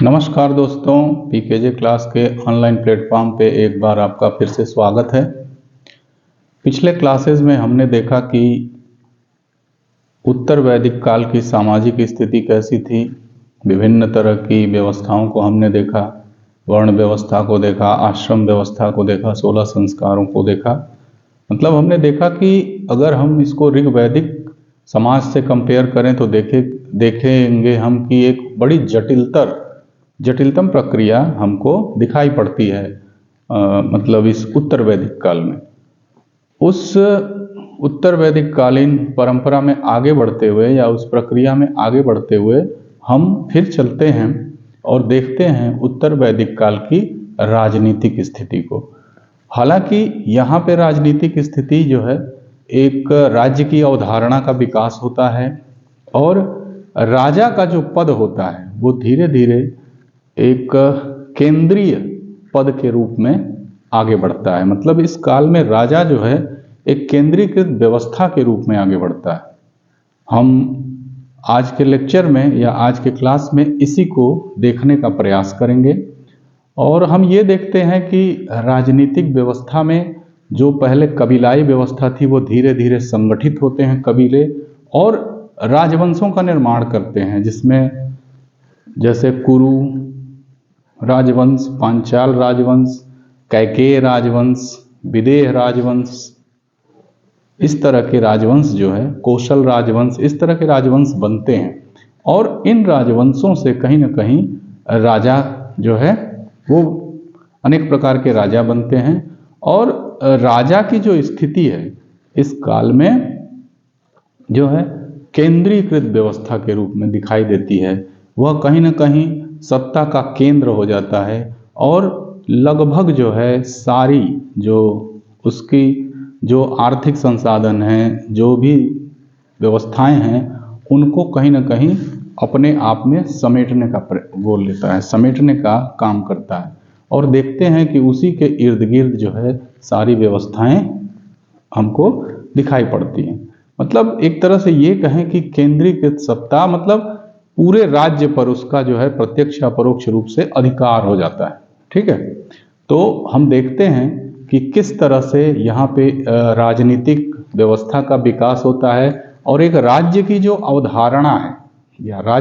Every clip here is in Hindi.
नमस्कार दोस्तों, पीकेजे क्लास के ऑनलाइन प्लेटफॉर्म पे एक बार आपका फिर से स्वागत है। पिछले क्लासेस में हमने देखा कि उत्तर वैदिक काल की सामाजिक स्थिति कैसी थी। विभिन्न तरह की व्यवस्थाओं को हमने देखा, वर्ण व्यवस्था को देखा, आश्रम व्यवस्था को देखा, 16 संस्कारों को देखा। मतलब हमने देखा कि अगर हम इसको ऋग वैदिक समाज से कंपेयर करें तो देखेंगे हम कि एक बड़ी जटिलतम प्रक्रिया हमको दिखाई पड़ती है। मतलब इस उत्तर वैदिक काल में, उस उत्तर वैदिक कालीन परंपरा में आगे बढ़ते हुए या उस प्रक्रिया में आगे बढ़ते हुए हम फिर चलते हैं और देखते हैं उत्तर वैदिक काल की राजनीतिक स्थिति को। हालांकि यहाँ पे राजनीतिक स्थिति जो है, एक राज्य की अवधारणा का विकास होता है और राजा का जो पद होता है वो धीरे धीरे एक केंद्रीय पद के रूप में आगे बढ़ता है। मतलब इस काल में राजा जो है एक केंद्रीकृत व्यवस्था के रूप में आगे बढ़ता है। हम आज के लेक्चर में या आज के क्लास में इसी को देखने का प्रयास करेंगे और हम ये देखते हैं कि राजनीतिक व्यवस्था में जो पहले कबीलाई व्यवस्था थी वो धीरे धीरे संगठित होते हैं कबीले और राजवंशों का निर्माण करते हैं, जिसमें जैसे कुरु राजवंश, पांचाल राजवंश, कैकेय राजवंश, विदेह राजवंश, इस तरह के राजवंश जो है, कौशल राजवंश, इस तरह के राजवंश बनते हैं। और इन राजवंशों से कहीं ना कहीं राजा जो है वो अनेक प्रकार के राजा बनते हैं और राजा की जो स्थिति है इस काल में जो है केंद्रीकृत व्यवस्था के रूप में दिखाई देती है। वह कहीं ना कहीं सत्ता का केंद्र हो जाता है और लगभग जो है सारी जो उसकी जो आर्थिक संसाधन हैं, जो भी व्यवस्थाएं हैं, उनको कहीं ना कहीं अपने आप में समेटने का बोल लेता है, समेटने का काम करता है। और देखते हैं कि उसी के इर्द गिर्द जो है सारी व्यवस्थाएं हमको दिखाई पड़ती हैं। मतलब एक तरह से ये कहें कि केंद्रीकृत सत्ता मतलब पूरे राज्य पर उसका जो है प्रत्यक्ष या परोक्ष रूप से अधिकार हो जाता है। ठीक है, तो हम देखते हैं कि किस तरह से यहाँ पे राजनीतिक व्यवस्था का विकास होता है और एक राज्य की जो अवधारणा है या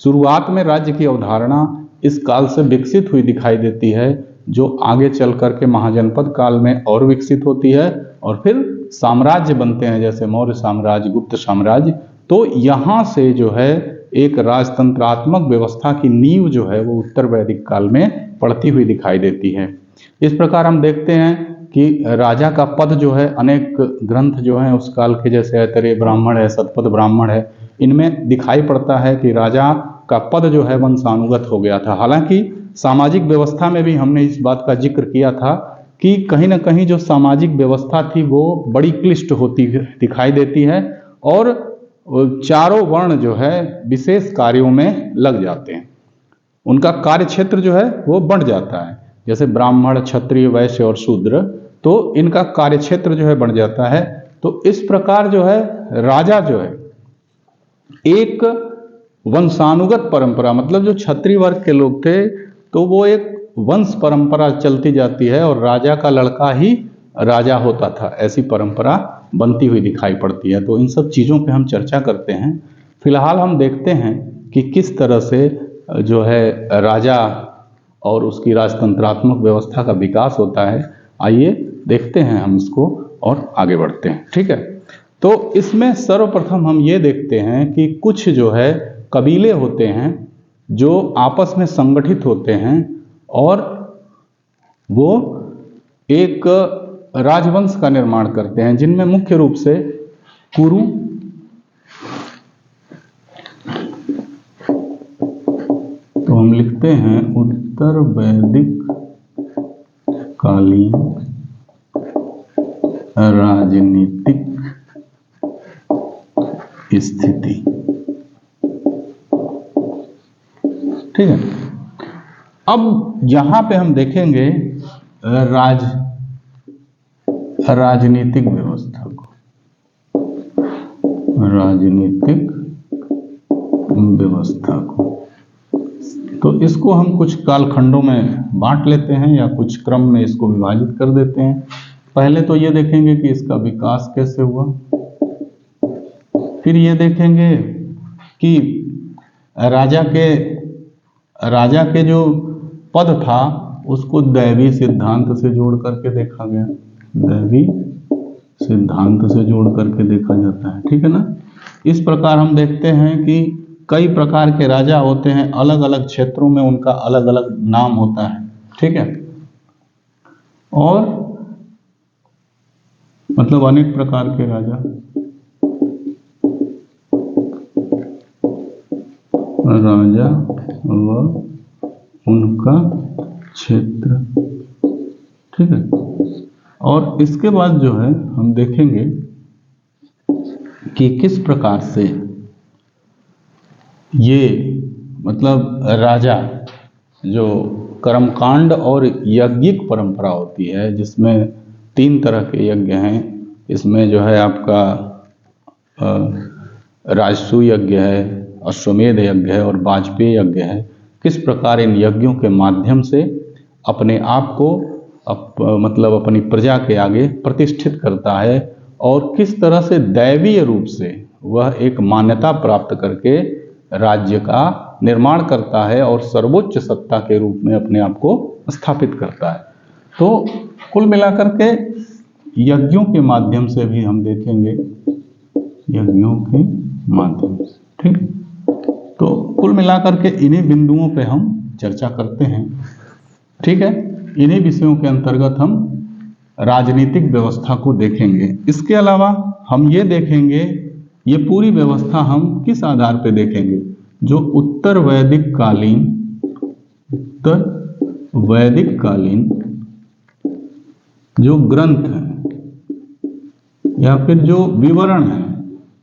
शुरुआत में राज्य की अवधारणा इस काल से विकसित हुई दिखाई देती है, जो आगे चल करके महाजनपद काल में और विकसित होती है और फिर साम्राज्य बनते हैं, जैसे मौर्य साम्राज्य, गुप्त साम्राज्य। तो यहाँ से जो है एक राजतंत्रात्मक व्यवस्था की नींव जो है वो उत्तर वैदिक काल में पड़ती हुई दिखाई देती है। इस प्रकार हम देखते हैं कि राजा का पद जो है, अनेक ग्रंथ जो हैं उस काल के, जैसे ऐतरेय ब्राह्मण है, शतपथ ब्राह्मण है, इनमें दिखाई पड़ता है कि राजा का पद जो है वंशानुगत हो गया था। हालांकि सामाजिक व्यवस्था में भी हमने इस बात का जिक्र किया था कि कहीं ना कहीं जो सामाजिक व्यवस्था थी वो बड़ी क्लिष्ट होती दिखाई देती है और चारों वर्ण जो है विशेष कार्यों में लग जाते हैं, उनका कार्य क्षेत्र जो है वो बढ़ जाता है। जैसे ब्राह्मण, क्षत्रिय, वैश्य और शूद्र, तो इनका कार्य क्षेत्र जो है बढ़ जाता है। तो इस प्रकार जो है राजा जो है एक वंशानुगत परंपरा, मतलब जो क्षत्रिय वर्ग के लोग थे तो वो एक वंश परंपरा चलती जाती है और राजा का लड़का ही राजा होता था, ऐसी परंपरा बनती हुई दिखाई पड़ती है। तो इन सब चीज़ों पे हम चर्चा करते हैं। फिलहाल हम देखते हैं कि किस तरह से जो है राजा और उसकी राजतंत्रात्मक व्यवस्था का विकास होता है। आइए देखते हैं हम इसको और आगे बढ़ते हैं। ठीक है, तो इसमें सर्वप्रथम हम ये देखते हैं कि कुछ जो है कबीले होते हैं जो आपस में संगठित होते हैं और वो एक राजवंश का निर्माण करते हैं, जिनमें मुख्य रूप से कुरु, तो हम लिखते हैं उत्तर वैदिक कालीन राजनीतिक स्थिति। ठीक है, अब यहां पे हम देखेंगे राजनीतिक व्यवस्था को, राजनीतिक व्यवस्था को तो इसको हम कुछ कालखंडों में बांट लेते हैं या कुछ क्रम में इसको विभाजित कर देते हैं। पहले तो ये देखेंगे कि इसका विकास कैसे हुआ, फिर ये देखेंगे कि राजा के जो पद था उसको दैवी सिद्धांत से जोड़ करके देखा गया, दैवी सिद्धांत से जोड़ करके देखा जाता है, ठीक है ना। इस प्रकार हम देखते हैं कि कई प्रकार के राजा होते हैं, अलग अलग क्षेत्रों में उनका अलग अलग नाम होता है, ठीक है। और मतलब अनेक प्रकार के राजा, व उनका क्षेत्र, ठीक है। और इसके बाद जो है हम देखेंगे कि किस प्रकार से ये मतलब राजा जो कर्मकांड और यज्ञिक परंपरा होती है, जिसमें 3 तरह के यज्ञ हैं। इसमें जो है आपका राजसूय यज्ञ है, अश्वमेध यज्ञ है और वाजपेयी यज्ञ है। किस प्रकार इन यज्ञों के माध्यम से अपने आप को मतलब अपनी प्रजा के आगे प्रतिष्ठित करता है और किस तरह से दैवीय रूप से वह एक मान्यता प्राप्त करके राज्य का निर्माण करता है और सर्वोच्च सत्ता के रूप में अपने आप को स्थापित करता है। तो कुल मिलाकर के यज्ञों के माध्यम से भी हम देखेंगे, यज्ञों के माध्यम से, ठीक। तो कुल मिलाकर के इन्हीं बिंदुओं पे हम चर्चा करते हैं, ठीक है। इन्हीं विषयों के अंतर्गत हम राजनीतिक व्यवस्था को देखेंगे। इसके अलावा हम ये देखेंगे, ये पूरी व्यवस्था हम किस आधार पे देखेंगे, जो उत्तर वैदिक कालीन जो ग्रंथ हैं या फिर जो विवरण हैं,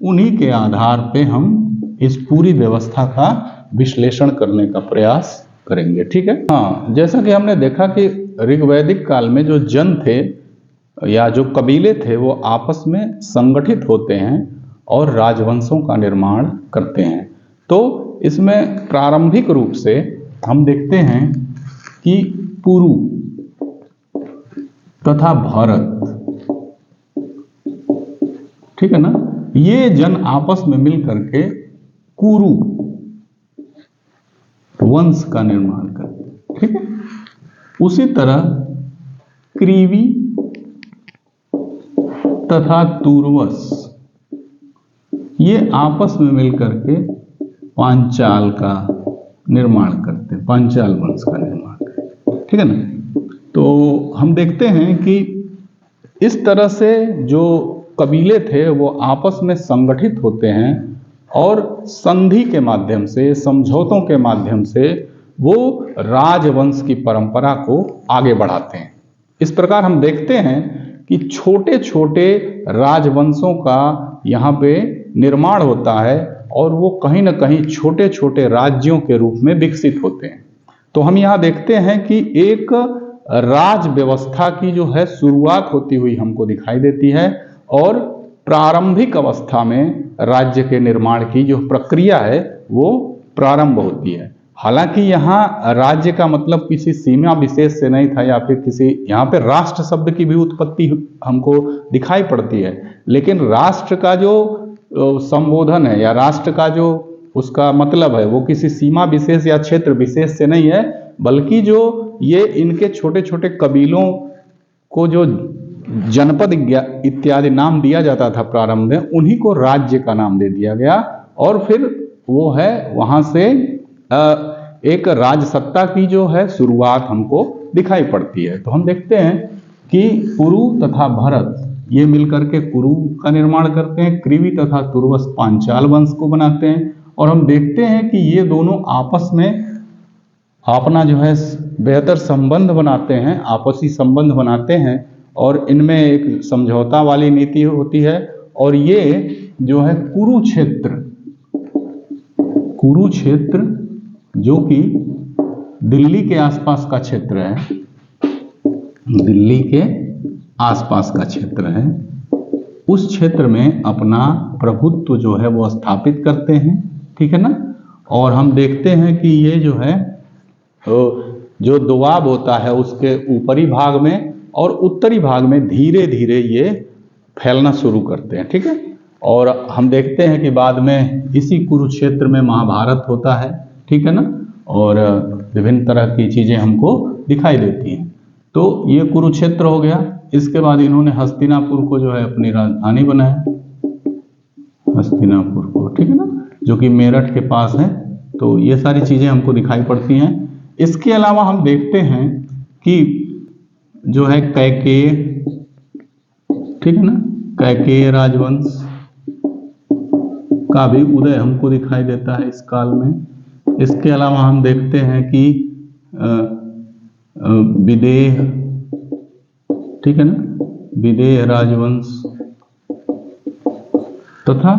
उन्हीं के आधार पे हम इस पूरी व्यवस्था का विश्लेषण करने का प्रयास करेंगे, ठीक है। हाँ, जैसा कि हमने देखा कि ऋग्वैदिक काल में जो जन थे या जो कबीले थे वो आपस में संगठित होते हैं और राजवंशों का निर्माण करते हैं। तो इसमें प्रारंभिक रूप से हम देखते हैं कि पुरु तथा भरत, ठीक है ना, ये जन आपस में मिल करके कुरु वंश का निर्माण करते हैं, ठीक है। उसी तरह क्रीवी तथा तुर्वस ये आपस में मिलकर के पांचाल का निर्माण करते हैं, पांचाल वंश का निर्माण करते हैं, ठीक है ना। तो हम देखते हैं कि इस तरह से जो कबीले थे वो आपस में संगठित होते हैं और संधि के माध्यम से, समझौतों के माध्यम से वो राजवंश की परंपरा को आगे बढ़ाते हैं। इस प्रकार हम देखते हैं कि छोटे छोटे राजवंशों का यहाँ पे निर्माण होता है और वो कहीं ना कहीं छोटे छोटे राज्यों के रूप में विकसित होते हैं। तो हम यहाँ देखते हैं कि एक राज व्यवस्था की जो है शुरुआत होती हुई हमको दिखाई देती है और प्रारंभिक अवस्था में राज्य के निर्माण की जो प्रक्रिया है वो प्रारंभ होती है। हालांकि यहाँ राज्य का मतलब किसी सीमा विशेष से नहीं था या फिर किसी, यहाँ पे राष्ट्र शब्द की भी उत्पत्ति हमको दिखाई पड़ती है, लेकिन राष्ट्र का जो संबोधन है या राष्ट्र का जो उसका मतलब है वो किसी सीमा विशेष या क्षेत्र विशेष से नहीं है, बल्कि जो ये इनके छोटे छोटे कबीलों को जो जनपद इत्यादि नाम दिया जाता था प्रारंभ में, उन्हीं को राज्य का नाम दे दिया गया और फिर वो है वहां से एक राजसत्ता की जो है शुरुआत हमको दिखाई पड़ती है। तो हम देखते हैं कि पुरु तथा भरत ये मिलकर के कुरु का निर्माण करते हैं, क्रीवी तथा तुर्वस पांचाल वंश को बनाते हैं और हम देखते हैं कि ये दोनों आपस में अपना जो है बेहतर संबंध बनाते हैं, आपसी संबंध बनाते हैं और इनमें एक समझौता वाली नीति होती है। और ये जो है कुरुक्षेत्र जो कि दिल्ली के आसपास का क्षेत्र है, दिल्ली के आसपास का क्षेत्र है, उस क्षेत्र में अपना प्रभुत्व जो है वो स्थापित करते हैं, ठीक है ना। और हम देखते हैं कि ये जो है जो दोआब होता है उसके ऊपरी भाग में और उत्तरी भाग में धीरे धीरे ये फैलना शुरू करते हैं। ठीक है, और हम देखते हैं कि बाद में इसी कुरुक्षेत्र में महाभारत होता है। ठीक है ना, और विभिन्न तरह की चीजें हमको दिखाई देती हैं। तो ये कुरुक्षेत्र हो गया। इसके बाद इन्होंने हस्तिनापुर को जो है अपनी राजधानी बनाया, हस्तिनापुर को। ठीक है ना, जो कि मेरठ के पास है। तो ये सारी चीजें हमको दिखाई पड़ती हैं। इसके अलावा हम देखते हैं कि जो है कैकेय, ठीक है ना, कैकेय राजवंश का भी उदय हमको दिखाई देता है इस काल में। इसके अलावा हम देखते हैं कि विदेह, ठीक है ना, विदेह राजवंश तथा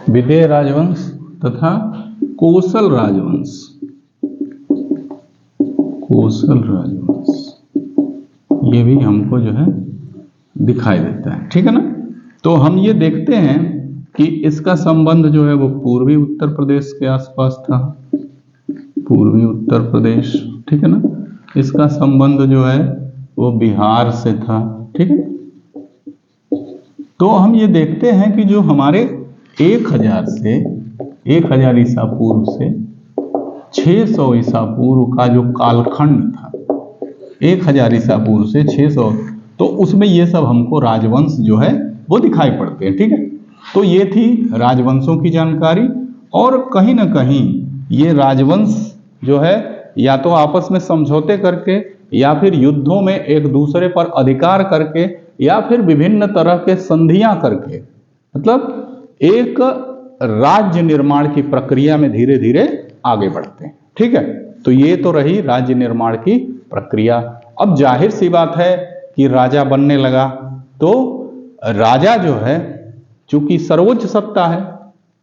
विदेह राजवंश तथा कोसल राजवंश, कोसल राजवंश ये भी हमको जो है दिखाई देता है। ठीक है ना, तो हम ये देखते हैं कि इसका संबंध जो है वो पूर्वी उत्तर प्रदेश के आसपास था, पूर्वी उत्तर प्रदेश। ठीक है ना, इसका संबंध जो है वो बिहार से था। ठीक है, तो हम ये देखते हैं कि जो हमारे 1000 ईसा पूर्व से 600 ईसा पूर्व का जो कालखंड था, 1000 ईसा पूर्व से 600, तो उसमें ये सब हमको राजवंश जो है वो दिखाई पड़ते हैं। ठीक है, तो ये थी राजवंशों की जानकारी। और कहीं ना कहीं ये राजवंश जो है या तो आपस में समझौते करके या फिर युद्धों में एक दूसरे पर अधिकार करके या फिर विभिन्न तरह के संधियां करके, मतलब एक राज्य निर्माण की प्रक्रिया में धीरे धीरे आगे बढ़ते हैं। ठीक है, तो ये तो रही राज्य निर्माण की प्रक्रिया। अब जाहिर सी बात है कि राजा बनने लगा, तो राजा जो है चूंकि सर्वोच्च सत्ता है,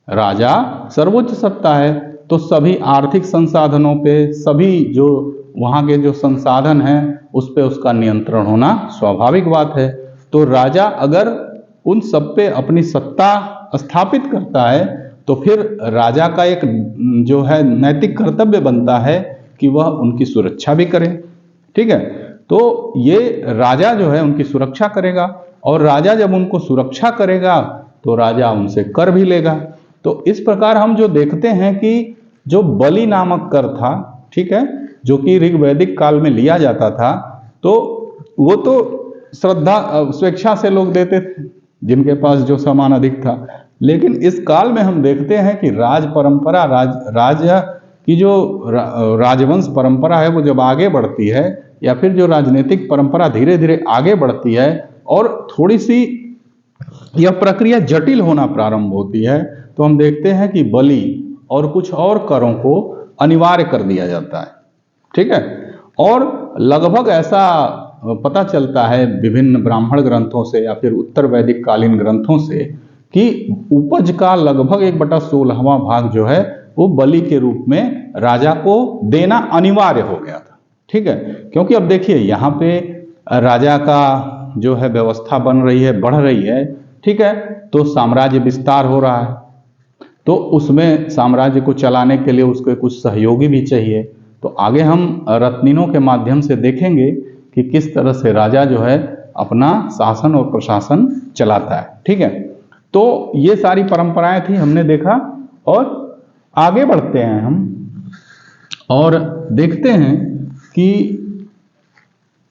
राजा सर्वोच्च सत्ता है, तो सभी आर्थिक संसाधनों पे, सभी जो वहाँ के जो संसाधन हैं उस पे उसका नियंत्रण होना स्वाभाविक बात है। तो राजा अगर उन सब पे अपनी सत्ता स्थापित करता है तो फिर राजा का एक जो है नैतिक कर्तव्य बनता है कि वह उनकी सुरक्षा भी करे। ठीक है, तो ये राजा जो है उनकी सुरक्षा करेगा, और राजा जब उनको सुरक्षा करेगा तो राजा उनसे कर भी लेगा। तो इस प्रकार हम जो देखते हैं कि जो बलि नामक कर था, ठीक है, जो कि ऋग्वैदिक काल में लिया जाता था, तो वो तो श्रद्धा स्वेच्छा से लोग देते थे जिनके पास जो सामान अधिक था। लेकिन इस काल में हम देखते हैं कि राज परंपरा, राजा की जो राजवंश परंपरा है वो जब आगे बढ़ती है, या फिर जो राजनीतिक परंपरा धीरे धीरे आगे बढ़ती है और थोड़ी सी यह प्रक्रिया जटिल होना प्रारंभ होती है, तो हम देखते हैं कि बलि और कुछ और करों को अनिवार्य कर दिया जाता है। ठीक है, और लगभग ऐसा पता चलता है विभिन्न ब्राह्मण ग्रंथों से या फिर उत्तर वैदिक कालीन ग्रंथों से कि उपज का लगभग 1/16वां भाग जो है वो बलि के रूप में राजा को देना अनिवार्य हो गया था। ठीक है, क्योंकि अब देखिए यहाँ पे राजा का जो है व्यवस्था बन रही है, बढ़ रही है। ठीक है, तो साम्राज्य विस्तार हो रहा है, तो उसमें साम्राज्य को चलाने के लिए उसको कुछ सहयोगी भी चाहिए। तो आगे हम रत्निनों के माध्यम से देखेंगे कि किस तरह से राजा जो है अपना शासन और प्रशासन चलाता है। ठीक है, तो ये सारी परंपराएं थी, हमने देखा। और आगे बढ़ते हैं हम और देखते हैं कि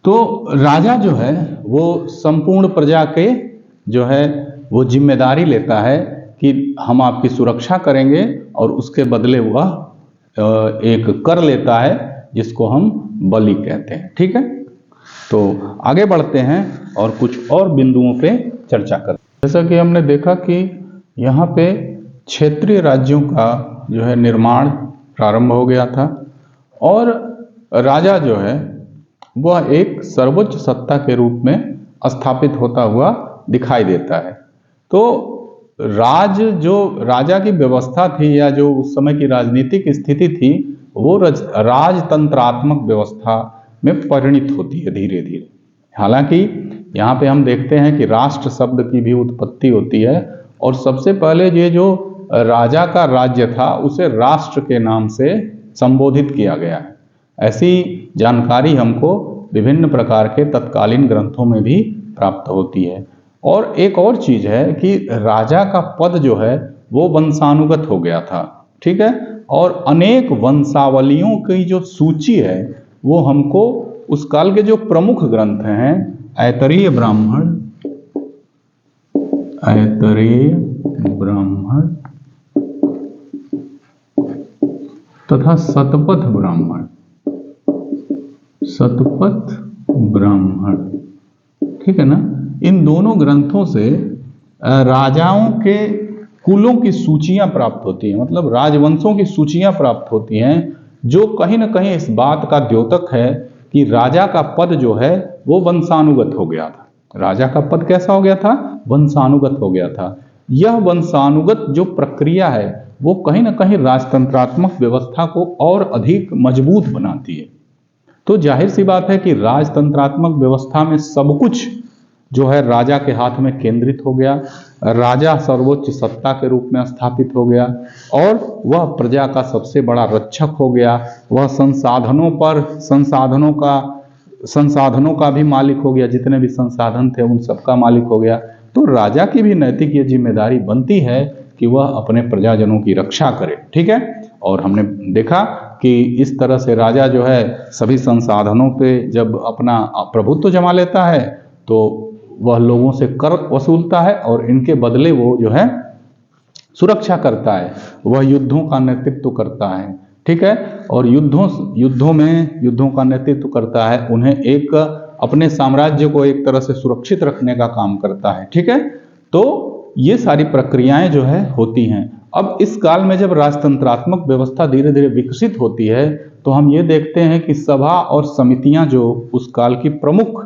तो राजा जो है वो संपूर्ण प्रजा के जो है वो जिम्मेदारी लेता है कि हम आपकी सुरक्षा करेंगे, और उसके बदले वह एक कर लेता है जिसको हम बलि कहते हैं। ठीक है, तो आगे बढ़ते हैं और कुछ और बिंदुओं पे चर्चा करते हैं। जैसा कि हमने देखा कि यहाँ पे क्षेत्रीय राज्यों का जो है निर्माण प्रारंभ हो गया था, और राजा जो है वह एक सर्वोच्च सत्ता के रूप में स्थापित होता हुआ दिखाई देता है। तो जो राजा की व्यवस्था थी या जो उस समय की राजनीतिक स्थिति थी वो राजतंत्रात्मक व्यवस्था में परिणित होती है धीरे धीरे। हालांकि यहाँ पे हम देखते हैं कि राष्ट्र शब्द की भी उत्पत्ति होती है, और सबसे पहले ये जो राजा का राज्य था उसे राष्ट्र के नाम से संबोधित किया गया है। ऐसी जानकारी हमको विभिन्न प्रकार के तत्कालीन ग्रंथों में भी प्राप्त होती है। और एक और चीज है कि राजा का पद जो है वो वंशानुगत हो गया था, ठीक है। और अनेक वंशावलियों की जो सूची है वो हमको उस काल के जो प्रमुख ग्रंथ हैं, ऐतरेय ब्राह्मण, ऐतरेय ब्राह्मण तथा शतपथ ब्राह्मण, शतपथ ब्राह्मण, ठीक है ना। इन दोनों ग्रंथों से राजाओं के कुलों की सूचियां प्राप्त होती हैं, मतलब राजवंशों की सूचियां प्राप्त होती हैं, जो कहीं ना कहीं इस बात का द्योतक है कि राजा का पद जो है वो वंशानुगत हो गया था। राजा का पद कैसा हो गया था? वंशानुगत हो गया था। यह वंशानुगत जो प्रक्रिया है वो कहीं ना कहीं राजतंत्रात्मक व्यवस्था को और अधिक मजबूत बनाती है। तो जाहिर सी बात है कि राजतंत्रात्मक व्यवस्था में सब कुछ जो है राजा के हाथ में केंद्रित हो गया। राजा सर्वोच्च सत्ता के रूप में स्थापित हो गया और वह प्रजा का सबसे बड़ा रक्षक हो गया। वह संसाधनों का भी मालिक हो गया, जितने भी संसाधन थे उन सबका मालिक हो गया। तो राजा की भी नैतिक ये जिम्मेदारी बनती है कि वह अपने प्रजाजनों की रक्षा करे, ठीक है। और हमने देखा कि इस तरह से राजा जो है सभी संसाधनों पे जब अपना प्रभुत्व जमा लेता है तो वह लोगों से कर वसूलता है और इनके बदले वो जो है सुरक्षा करता है, वह युद्धों का नेतृत्व करता है, ठीक है। और युद्धों का नेतृत्व करता है, उन्हें एक अपने साम्राज्य को एक तरह से सुरक्षित रखने का काम करता है, ठीक है। तो ये सारी प्रक्रियाएं जो है होती हैं। अब इस काल में जब राजतंत्रात्मक व्यवस्था धीरे धीरे विकसित होती है तो हम ये देखते हैं कि सभा और समितियां जो उस काल की प्रमुख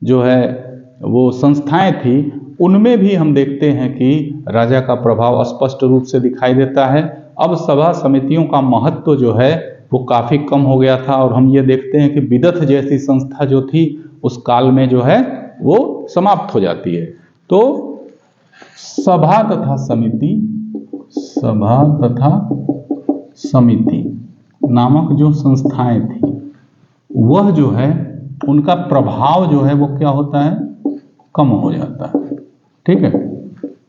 जो है वो संस्थाएं थी, उनमें भी हम देखते हैं कि राजा का प्रभाव स्पष्ट रूप से दिखाई देता है। अब सभा समितियों का महत्व जो है वो काफी कम हो गया था और हम ये देखते हैं कि विदथ जैसी संस्था जो थी उस काल में जो है वो समाप्त हो जाती है। तो सभा तथा समिति नामक जो संस्थाएं थी वह जो है उनका प्रभाव जो है वो क्या होता है? कम हो जाता है, ठीक है,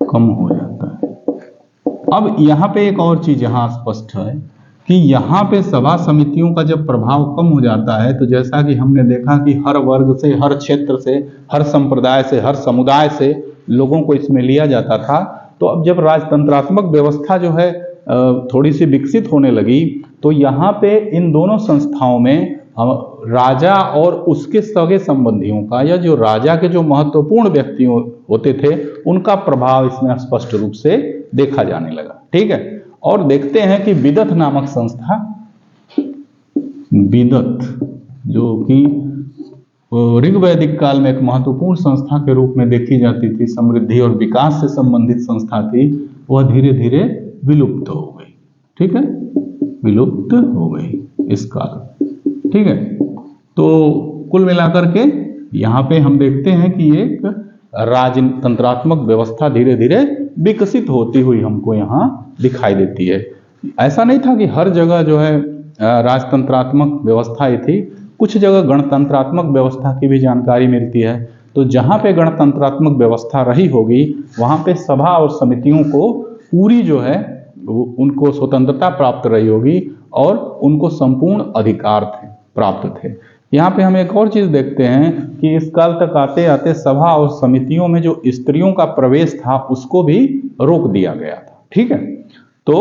कम हो जाता है। अब यहाँ पे एक और चीज यहाँ स्पष्ट है कि यहाँ पे सभा समितियों का जब प्रभाव कम हो जाता है तो जैसा कि हमने देखा कि हर वर्ग से, हर क्षेत्र से, हर संप्रदाय से, हर समुदाय से लोगों को इसमें लिया जाता था। तो अब जब राजतंत्रात्मक व्यवस्था जो है थोड़ी सी विकसित होने लगी तो यहाँ पे इन दोनों संस्थाओं में राजा और उसके सगे संबंधियों का या जो राजा के जो महत्वपूर्ण व्यक्ति होते थे उनका प्रभाव इसमें स्पष्ट रूप से देखा जाने लगा, ठीक है। और देखते हैं कि विदथ नामक संस्था, विदथ जो कि ऋग्वैदिक काल में एक महत्वपूर्ण संस्था के रूप में देखी जाती थी, समृद्धि और विकास से संबंधित संस्था थी, वह धीरे धीरे विलुप्त हो गई, ठीक है, विलुप्त हो गई इस काल, ठीक है। तो कुल मिलाकर के यहाँ पे हम देखते हैं कि एक राजतंत्रात्मक व्यवस्था धीरे धीरे विकसित होती हुई हमको यहाँ दिखाई देती है। ऐसा नहीं था कि हर जगह जो है राजतंत्रात्मक व्यवस्था ही थी, कुछ जगह गणतंत्रात्मक व्यवस्था की भी जानकारी मिलती है। तो जहाँ पे गणतंत्रात्मक व्यवस्था रही होगी वहाँ पे सभा और समितियों को पूरी जो है उनको स्वतंत्रता प्राप्त रही होगी और उनको संपूर्ण अधिकार प्राप्त थे। यहाँ पे हम एक और चीज देखते हैं कि इस काल तक आते आते सभा और समितियों में जो स्त्रियों का प्रवेश था उसको भी रोक दिया गया था, ठीक है। तो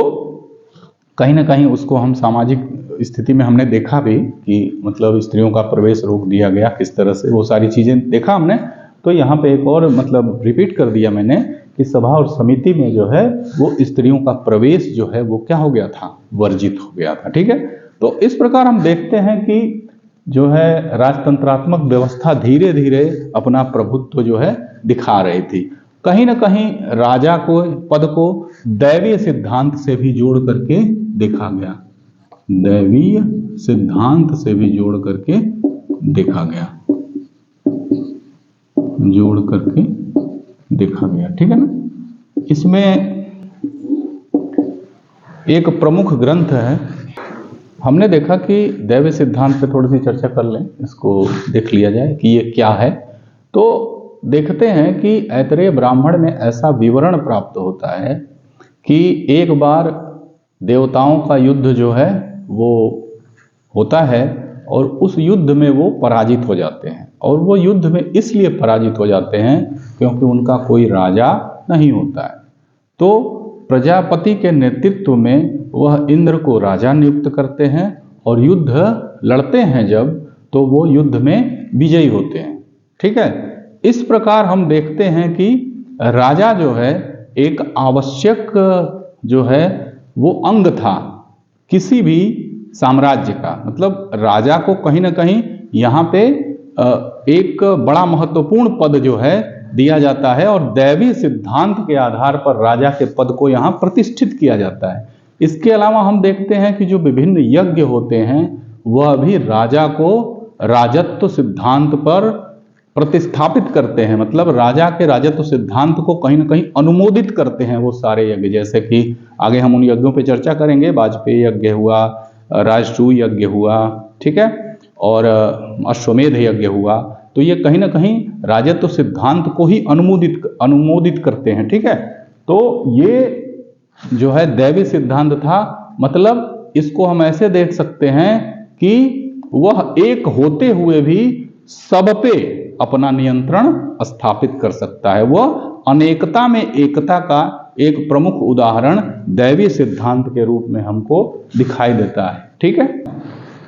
कहीं ना कहीं उसको हम सामाजिक स्थिति में हमने देखा भी कि मतलब स्त्रियों का प्रवेश रोक दिया गया, किस तरह से वो सारी चीजें देखा हमने। तो यहाँ पे एक और मतलब रिपीट कर दिया मैंने कि सभा और समिति में जो है वो स्त्रियों का प्रवेश जो है वो क्या हो गया था? वर्जित हो गया था, ठीक है। तो इस प्रकार हम देखते हैं कि जो है राजतंत्रात्मक व्यवस्था धीरे धीरे अपना प्रभुत्व जो है दिखा रही थी। कहीं ना कहीं राजा को पद को दैवीय सिद्धांत से भी जोड़ करके देखा गया, दैवीय सिद्धांत से भी जोड़ करके देखा गया, जोड़ करके देखा गया, ठीक है ना। इसमें एक प्रमुख ग्रंथ है हमने देखा कि दैवीय सिद्धांत पे थोड़ी सी चर्चा कर लें, इसको देख लिया जाए कि ये क्या है। तो देखते हैं कि ऐतरेय ब्राह्मण में ऐसा विवरण प्राप्त होता है कि एक बार देवताओं का युद्ध जो है वो होता है और उस युद्ध में वो पराजित हो जाते हैं, और वो युद्ध में इसलिए पराजित हो जाते हैं क्योंकि उनका कोई राजा नहीं होता है। तो प्रजापति के नेतृत्व में वह इंद्र को राजा नियुक्त करते हैं और युद्ध लड़ते हैं जब, तो वो युद्ध में विजयी होते हैं। ठीक है, इस प्रकार हम देखते हैं कि राजा जो है एक आवश्यक जो है वो अंग था किसी भी साम्राज्य का। मतलब राजा को कहीं ना कहीं यहाँ पे एक बड़ा महत्वपूर्ण पद जो है दिया जाता है, और दैवीय सिद्धांत के आधार पर राजा के पद को यहाँ प्रतिष्ठित किया जाता है। इसके अलावा हम देखते हैं कि जो विभिन्न यज्ञ होते हैं वह भी राजा को राजत्व सिद्धांत पर प्रतिस्थापित करते हैं। मतलब राजा के राजत्व सिद्धांत को कहीं ना कहीं अनुमोदित करते हैं वो सारे यज्ञ। जैसे कि आगे हम उन यज्ञों पे चर्चा करेंगे, वाजपेयी यज्ञ हुआ, राजसूय यज्ञ हुआ, ठीक है, और अश्वमेध यज्ञ हुआ। तो ये कहीं ना कहीं राजत्व सिद्धांत को ही अनुमोदित करते हैं। ठीक है, तो ये जो है दैवीय सिद्धांत था। मतलब इसको हम ऐसे देख सकते हैं कि वह एक होते हुए भी सब पे अपना नियंत्रण स्थापित कर सकता है। वह अनेकता में एकता का एक प्रमुख उदाहरण दैवीय सिद्धांत के रूप में हमको दिखाई देता है। ठीक है,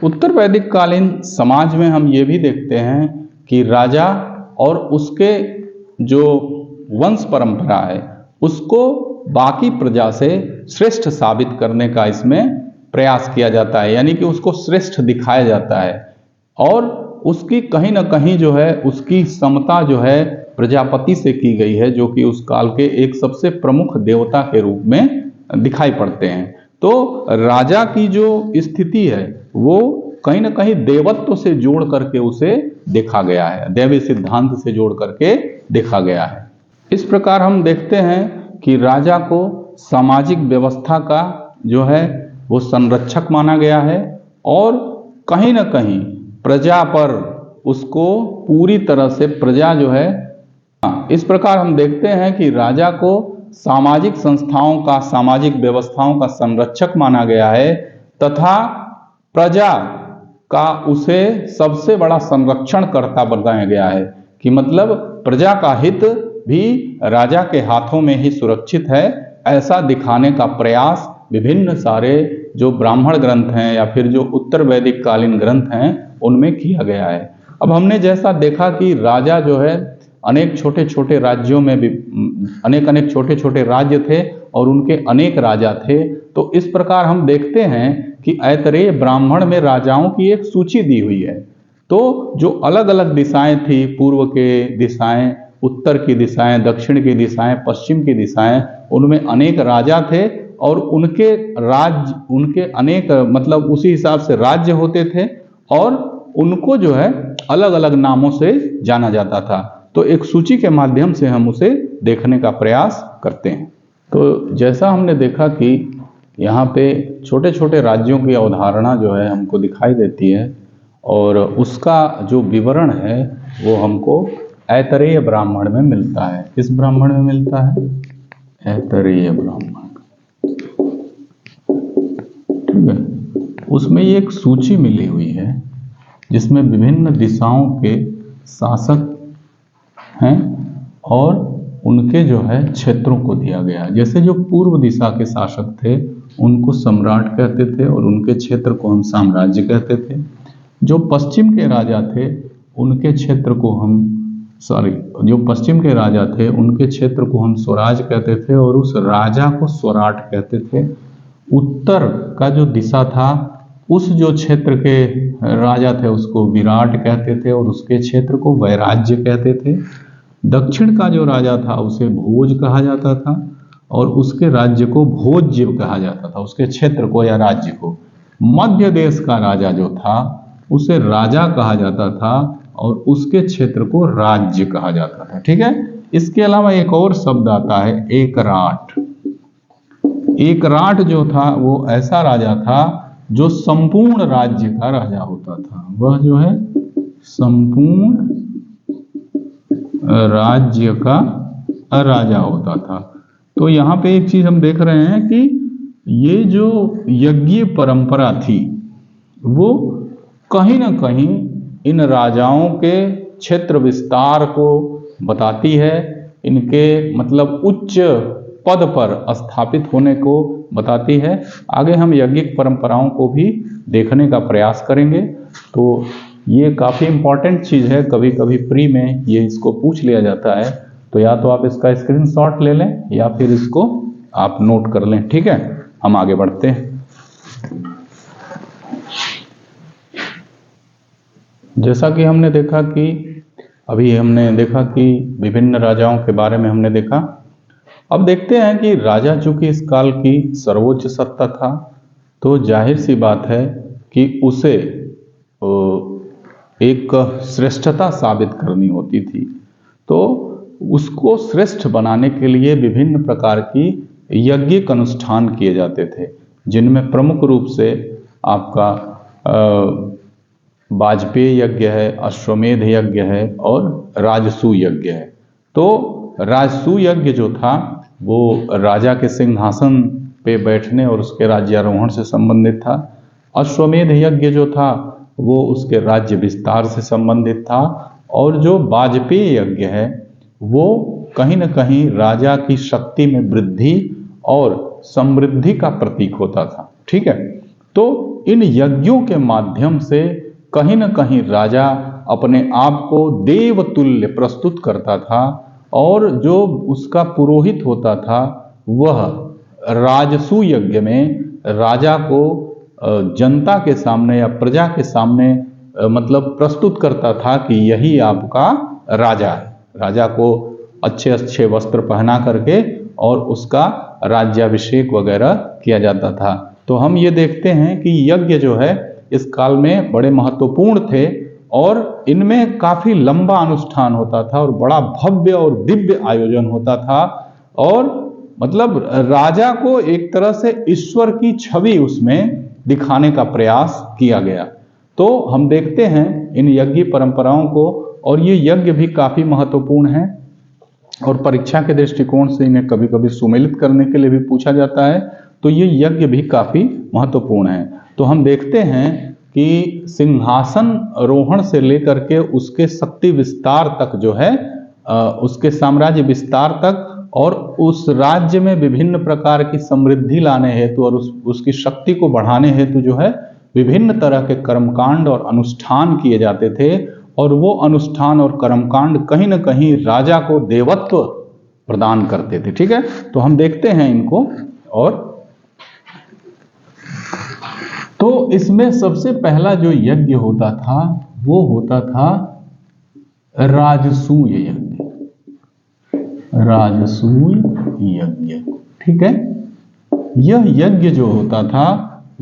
उत्तर वैदिक कालीन समाज में हम ये भी देखते हैं कि राजा और उसके जो वंश परंपरा है उसको बाकी प्रजा से श्रेष्ठ साबित करने का इसमें प्रयास किया जाता है, यानी कि उसको श्रेष्ठ दिखाया जाता है, और उसकी कहीं ना कहीं जो है उसकी समता जो है प्रजापति से की गई है, जो कि उस काल के एक सबसे प्रमुख देवता के रूप में दिखाई पड़ते हैं। तो राजा की जो स्थिति है वो कहीं ना कहीं देवत्व से जोड़ करके उसे देखा गया है, दैवीय सिद्धांत से जोड़ करके देखा गया है। इस प्रकार हम देखते हैं कि राजा को सामाजिक व्यवस्था का जो है वो संरक्षक माना गया है, और कहीं ना कहीं प्रजा पर उसको पूरी तरह से प्रजा जो है, इस प्रकार हम देखते हैं कि राजा को सामाजिक संस्थाओं का, सामाजिक व्यवस्थाओं का संरक्षक माना गया है, तथा प्रजा का उसे सबसे बड़ा संरक्षणकर्ता बताया गया है। कि मतलब प्रजा का हित भी राजा के हाथों में ही सुरक्षित है, ऐसा दिखाने का प्रयास विभिन्न सारे जो ब्राह्मण ग्रंथ हैं या फिर जो उत्तर वैदिक कालीन ग्रंथ हैं उनमें किया गया है। अब हमने जैसा देखा कि राजा जो है अनेक छोटे छोटे राज्यों में भी अनेक छोटे छोटे राज्य थे और उनके अनेक राजा थे। तो इस प्रकार हम देखते हैं कि ऐतरेय ब्राह्मण में राजाओं की एक सूची दी हुई है। तो जो अलग अलग दिशाएं थी, पूर्व के दिशाएं, उत्तर की दिशाएं, दक्षिण की दिशाएं, पश्चिम की दिशाएं, उनमें अनेक राजा थे और उनके अनेक मतलब उसी हिसाब से राज्य होते थे, और उनको जो है अलग अलग नामों से जाना जाता था। तो एक सूची के माध्यम से हम उसे देखने का प्रयास करते हैं। तो जैसा हमने देखा कि यहाँ पे छोटे छोटे राज्यों की अवधारणा जो है हमको दिखाई देती है, और उसका जो विवरण है वो हमको ऐतरेय ब्राह्मण में मिलता है। किस ब्राह्मण में मिलता है? ऐतरेय ब्राह्मण। ठीक है, उसमें ये एक सूची मिली हुई है जिसमें विभिन्न दिशाओं के शासक हैं और उनके जो है क्षेत्रों को दिया गया। जैसे जो पूर्व दिशा के शासक थे उनको सम्राट कहते थे और उनके क्षेत्र को हम साम्राज्य कहते थे। जो पश्चिम के राजा थे उनके क्षेत्र को हम उनके क्षेत्र को हम स्वराज कहते थे और उस राजा को स्वराट कहते थे। उत्तर का जो दिशा था उस जो क्षेत्र के राजा थे उसको विराट कहते थे और उसके क्षेत्र को वैराज्य कहते थे। दक्षिण का जो राजा था उसे भोज कहा जाता था और उसके राज्य को भोज्य कहा जाता था, उसके क्षेत्र को या राज्य को। मध्य देश का राजा जो था उसे राजा कहा जाता था और उसके क्षेत्र को राज्य कहा जाता था। ठीक है, इसके अलावा एक और शब्द आता है एकराट। एकराट जो था वो ऐसा राजा था जो संपूर्ण राज्य का राजा होता था, वह जो है संपूर्ण राज्य का राजा होता था। तो यहाँ पे एक चीज हम देख रहे हैं कि ये जो यज्ञ परंपरा थी वो कहीं ना कहीं इन राजाओं के क्षेत्र विस्तार को बताती है, इनके मतलब उच्च पद पर स्थापित होने को बताती है। आगे हम यज्ञिक परंपराओं को भी देखने का प्रयास करेंगे। तो ये काफ़ी इम्पॉर्टेंट चीज़ है, कभी कभी प्री में ये इसको पूछ लिया जाता है, तो या तो आप इसका स्क्रीनशॉट ले लें या फिर इसको आप नोट कर लें। ठीक है, हम आगे बढ़ते हैं। जैसा कि हमने देखा कि अभी हमने देखा कि विभिन्न राजाओं के बारे में हमने देखा। अब देखते हैं कि राजा चूंकि इस काल की सर्वोच्च सत्ता था, तो जाहिर सी बात है कि उसे एक श्रेष्ठता साबित करनी होती थी। तो उसको श्रेष्ठ बनाने के लिए विभिन्न प्रकार की यज्ञिक अनुष्ठान किए जाते थे, जिनमें प्रमुख रूप से आपका वाजपेय यज्ञ है, अश्वमेध यज्ञ है और राजसूय यज्ञ है। तो राजसूय यज्ञ जो था वो राजा के सिंहासन पे बैठने और उसके राज्यारोहण से संबंधित था। अश्वमेध यज्ञ जो था वो उसके राज्य विस्तार से संबंधित था। और जो वाजपेय यज्ञ है वो कहीं न कहीं राजा की शक्ति में वृद्धि और समृद्धि का प्रतीक होता था। ठीक है, तो इन यज्ञों के माध्यम से कहीं न कहीं राजा अपने आप को देवतुल्य प्रस्तुत करता था, और जो उसका पुरोहित होता था वह राजसूय यज्ञ में राजा को जनता के सामने या प्रजा के सामने मतलब प्रस्तुत करता था कि यही आपका राजा है। राजा को अच्छे अच्छे वस्त्र पहना करके और उसका राज्याभिषेक वगैरह किया जाता था। तो हम ये देखते हैं कि यज्ञ जो है इस काल में बड़े महत्वपूर्ण थे और इनमें काफी लंबा अनुष्ठान होता था और बड़ा भव्य और दिव्य आयोजन होता था, और मतलब राजा को एक तरह से ईश्वर की छवि उसमें दिखाने का प्रयास किया गया। तो हम देखते हैं इन यज्ञ परंपराओं को, और ये यज्ञ भी काफी महत्वपूर्ण है और परीक्षा के दृष्टिकोण से इन्हें कभी कभी सुमेलित करने के लिए भी पूछा जाता है। तो ये यज्ञ भी काफी महत्वपूर्ण है। तो हम देखते हैं कि सिंहासन रोहण से लेकर के उसके शक्ति विस्तार तक जो है उसके साम्राज्य विस्तार तक, और उस राज्य में विभिन्न प्रकार की समृद्धि लाने हेतु और उसकी शक्ति को बढ़ाने हेतु जो है विभिन्न तरह के कर्मकांड और अनुष्ठान किए जाते थे। और वो अनुष्ठान और कर्मकांड कहीं न कहीं राजा को देवत्व प्रदान करते थे। ठीक है, तो हम देखते हैं इनको। और तो इसमें सबसे पहला जो यज्ञ होता था वो होता था राजसूय यज्ञ। राजसूय यज्ञ, ठीक है। यह यज्ञ जो होता था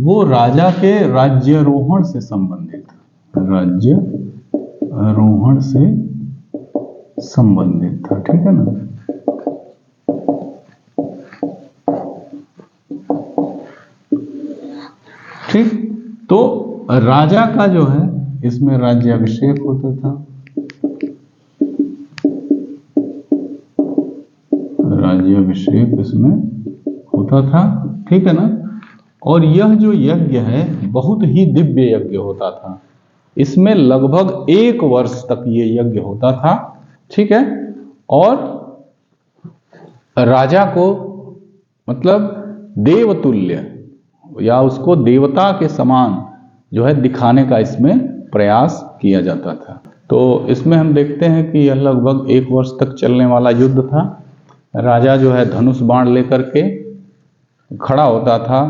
वो राजा के राज्यारोहण से संबंधित था, राज्यारोहण से संबंधित था। ठीक है ना। ठीक, तो राजा का जो है इसमें राज्याभिषेक होता था, राज्याभिषेक इसमें होता था। ठीक है ना। और यह जो यज्ञ है बहुत ही दिव्य यज्ञ होता था। इसमें लगभग 1 वर्ष तक ये यज्ञ होता था। ठीक है। और राजा को मतलब देवतुल्य या उसको देवता के समान जो है दिखाने का इसमें प्रयास किया जाता था। तो इसमें हम देखते हैं कि यह लगभग 1 वर्ष तक चलने वाला युद्ध था। राजा जो है धनुष बाण लेकर के खड़ा होता था,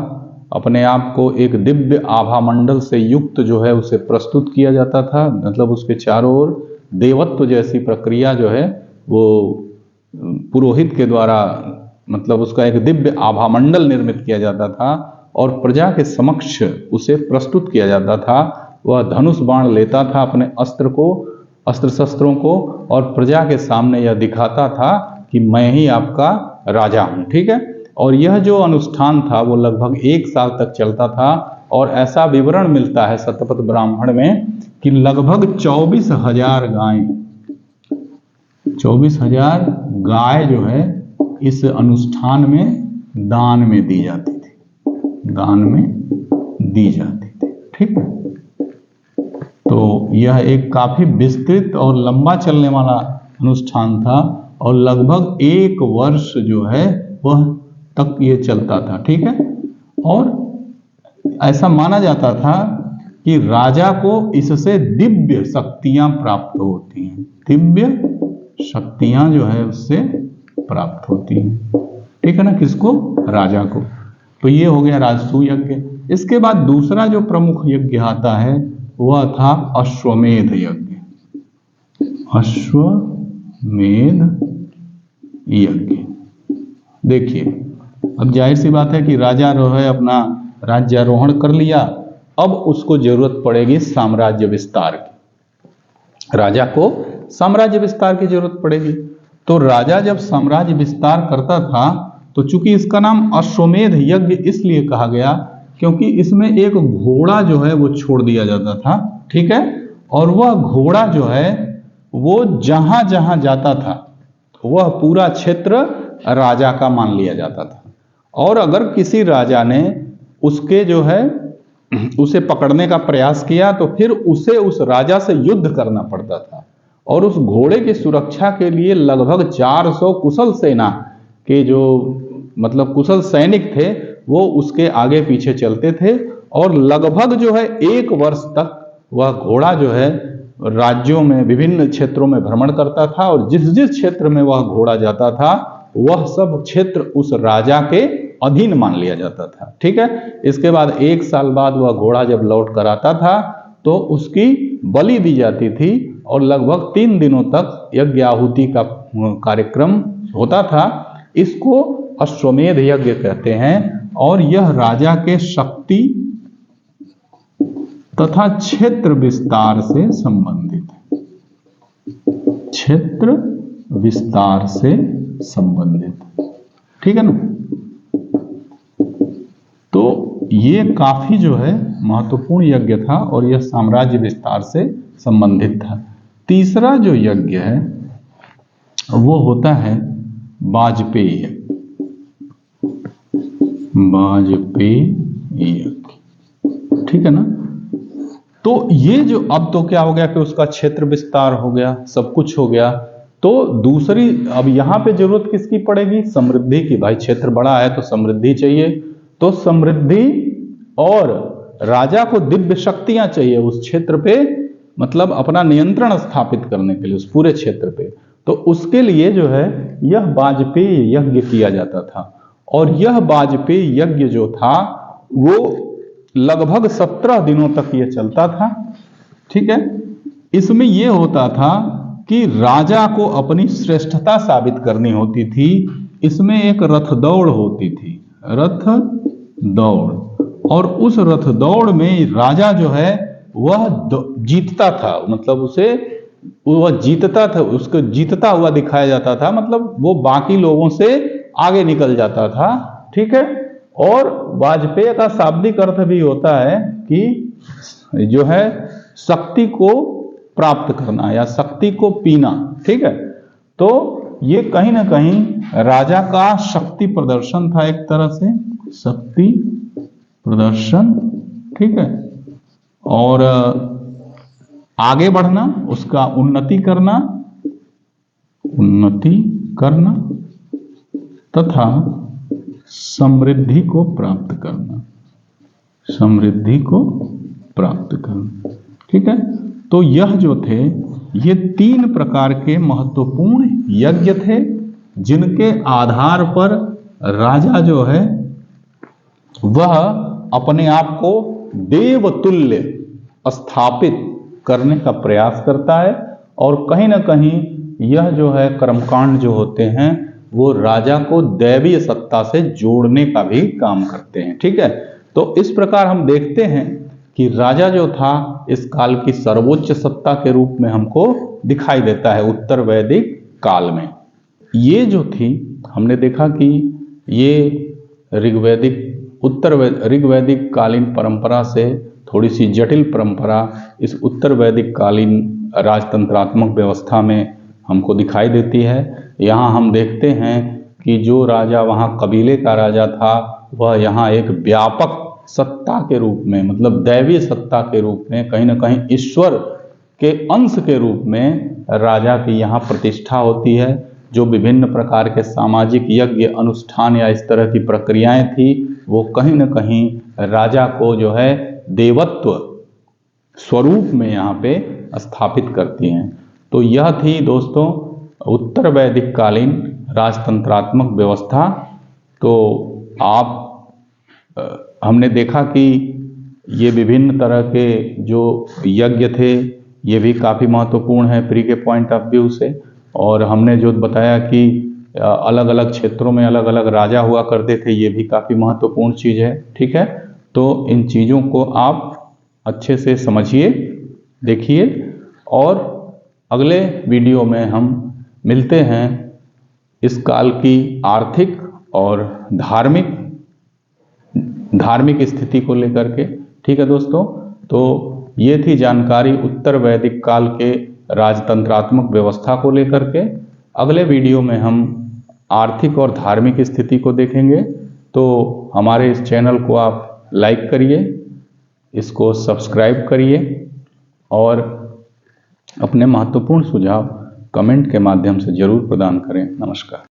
अपने आप को एक दिव्य आभा मंडल से युक्त जो है उसे प्रस्तुत किया जाता था। मतलब उसके चारों ओर देवत्व जैसी प्रक्रिया जो है वो पुरोहित के द्वारा मतलब उसका एक दिव्य आभा मंडल निर्मित किया जाता था और प्रजा के समक्ष उसे प्रस्तुत किया जाता था। वह धनुष बाण लेता था अपने अस्त्र शस्त्रों को और प्रजा के सामने यह दिखाता था कि मैं ही आपका राजा हूँ। ठीक है। और यह जो अनुष्ठान था वो लगभग 1 साल तक चलता था और ऐसा विवरण मिलता है शतपथ ब्राह्मण में कि लगभग 24,000 गायें, 24,000 गाय जो है इस अनुष्ठान में दान में दी जाती थी, दान में दी जाती थी। ठीक है, तो यह एक काफी विस्तृत और लंबा चलने वाला अनुष्ठान था और लगभग 1 वर्ष जो है वह तक ये चलता था। ठीक है, और ऐसा माना जाता था कि राजा को इससे दिव्य शक्तियां प्राप्त होती हैं, दिव्य शक्तियां जो है उससे प्राप्त होती हैं। ठीक है ना, किसको? राजा को। तो ये हो गया राजसूय यज्ञ। इसके बाद दूसरा जो प्रमुख यज्ञ आता है वह था अश्वमेध यज्ञ। अश्वमेध यज्ञ। देखिए, अब जाहिर सी बात है कि राजा जो है अपना राज्यारोहण कर लिया, अब उसको जरूरत पड़ेगी साम्राज्य विस्तार की। राजा को साम्राज्य विस्तार की जरूरत पड़ेगी। तो राजा जब साम्राज्य विस्तार करता था तो चूंकि इसका नाम अश्वमेध यज्ञ इसलिए कहा गया क्योंकि इसमें एक घोड़ा जो है वो छोड़ दिया जाता था। ठीक है, और वह घोड़ा जो है वो जहां जहां जाता था वह पूरा क्षेत्र राजा का मान लिया जाता था। और अगर किसी राजा ने उसके जो है उसे पकड़ने का प्रयास किया तो फिर उसे उस राजा से युद्ध करना पड़ता था। और उस घोड़े की सुरक्षा के लिए लगभग 400 कुशल सेना के जो मतलब कुशल सैनिक थे वो उसके आगे पीछे चलते थे और लगभग जो है 1 वर्ष तक वह घोड़ा जो है राज्यों में विभिन्न क्षेत्रों में भ्रमण करता था और जिस जिस क्षेत्र में वह घोड़ा जाता था वह सब क्षेत्र उस राजा के अधीन मान लिया जाता था। ठीक है, इसके बाद 1 साल बाद वह घोड़ा जब लौट कर आता था तो उसकी बलि दी जाती थी और लगभग 3 दिनों तक यज्ञ आहुति का कार्यक्रम होता था। इसको अश्वमेध यज्ञ कहते हैं और यह राजा के शक्ति तथा क्षेत्र विस्तार से संबंधित है, क्षेत्र विस्तार से संबंधित। ठीक है ना, तो ये काफी जो है महत्वपूर्ण यज्ञ था और यह साम्राज्य विस्तार से संबंधित था। तीसरा जो यज्ञ है वो होता है वाजपेयी यज्ञ। वाजपेयी यज्ञ। ठीक है ना, तो ये जो अब तो क्या हो गया कि उसका क्षेत्र विस्तार हो गया, सब कुछ हो गया। तो दूसरी अब यहां पे जरूरत किसकी पड़ेगी? समृद्धि की। भाई क्षेत्र बड़ा है तो समृद्धि चाहिए, तो समृद्धि और राजा को दिव्य शक्तियां चाहिए उस क्षेत्र पे, मतलब अपना नियंत्रण स्थापित करने के लिए उस पूरे क्षेत्र पे। तो उसके लिए जो है यह वाजपेयी यज्ञ किया जाता था और यह वाजपेयी यज्ञ जो था वो लगभग 17 दिनों तक ये चलता था। ठीक है, इसमें यह होता था कि राजा को अपनी श्रेष्ठता साबित करनी होती थी। इसमें एक रथ दौड़ होती थी, रथ दौड़, और उस रथ दौड़ में राजा जो है वह जीतता था, मतलब उसे वह जीतता था, उसको जीतता हुआ दिखाया जाता था, मतलब वो बाकी लोगों से आगे निकल जाता था। ठीक है, और वाजपेय का शाब्दिक अर्थ भी होता है कि जो है शक्ति को प्राप्त करना या शक्ति को पीना। ठीक है, तो ये कहीं ना कहीं राजा का शक्ति प्रदर्शन था, एक तरह से शक्ति प्रदर्शन। ठीक है, और आगे बढ़ना, उसका उन्नति करना तथा समृद्धि को प्राप्त करना, समृद्धि को प्राप्त करना। ठीक है, तो यह जो थे ये 3 प्रकार के महत्वपूर्ण यज्ञ थे जिनके आधार पर राजा जो है वह अपने आप को देवतुल्य स्थापित करने का प्रयास करता है और कहीं ना कहीं यह जो है कर्मकांड जो होते हैं वो राजा को दैवीय सत्ता से जोड़ने का भी काम करते हैं। ठीक है, तो इस प्रकार हम देखते हैं कि राजा जो था इस काल की सर्वोच्च सत्ता के रूप में हमको दिखाई देता है उत्तर वैदिक काल में। ये जो थी हमने देखा कि ये ऋग्वैदिक उत्तर ऋग्वैदिक कालीन परंपरा से थोड़ी सी जटिल परंपरा इस उत्तर वैदिक कालीन राजतंत्रात्मक व्यवस्था में हमको दिखाई देती है। यहाँ हम देखते हैं कि जो राजा वहाँ कबीले का राजा था, वह यहाँ एक व्यापक सत्ता के रूप में, मतलब दैवीय सत्ता के रूप में, कहीं न कहीं ईश्वर के अंश के रूप में राजा की यहाँ प्रतिष्ठा होती है। जो विभिन्न प्रकार के सामाजिक यज्ञ अनुष्ठान या इस तरह की प्रक्रियाएं थी, वो कहीं न कहीं राजा को जो है देवत्व स्वरूप में यहाँ पे स्थापित करती हैं। तो यह थी दोस्तों उत्तर वैदिक कालीन राजतंत्रात्मक व्यवस्था। तो हमने देखा कि ये विभिन्न तरह के जो यज्ञ थे ये भी काफ़ी महत्वपूर्ण है प्री के पॉइंट ऑफ व्यू से। और हमने जो बताया कि अलग अलग क्षेत्रों में अलग अलग राजा हुआ करते थे, ये भी काफ़ी महत्वपूर्ण चीज़ है। ठीक है, तो इन चीज़ों को आप अच्छे से समझिए, देखिए, और अगले वीडियो में हम मिलते हैं इस काल की आर्थिक और धार्मिक स्थिति को लेकर के। ठीक है दोस्तों, तो ये थी जानकारी उत्तर वैदिक काल के राजतंत्रात्मक व्यवस्था को लेकर के। अगले वीडियो में हम आर्थिक और धार्मिक स्थिति को देखेंगे। तो हमारे इस चैनल को आप लाइक करिए, इसको सब्सक्राइब करिए और अपने महत्वपूर्ण सुझाव कमेंट के माध्यम से जरूर प्रदान करें। नमस्कार।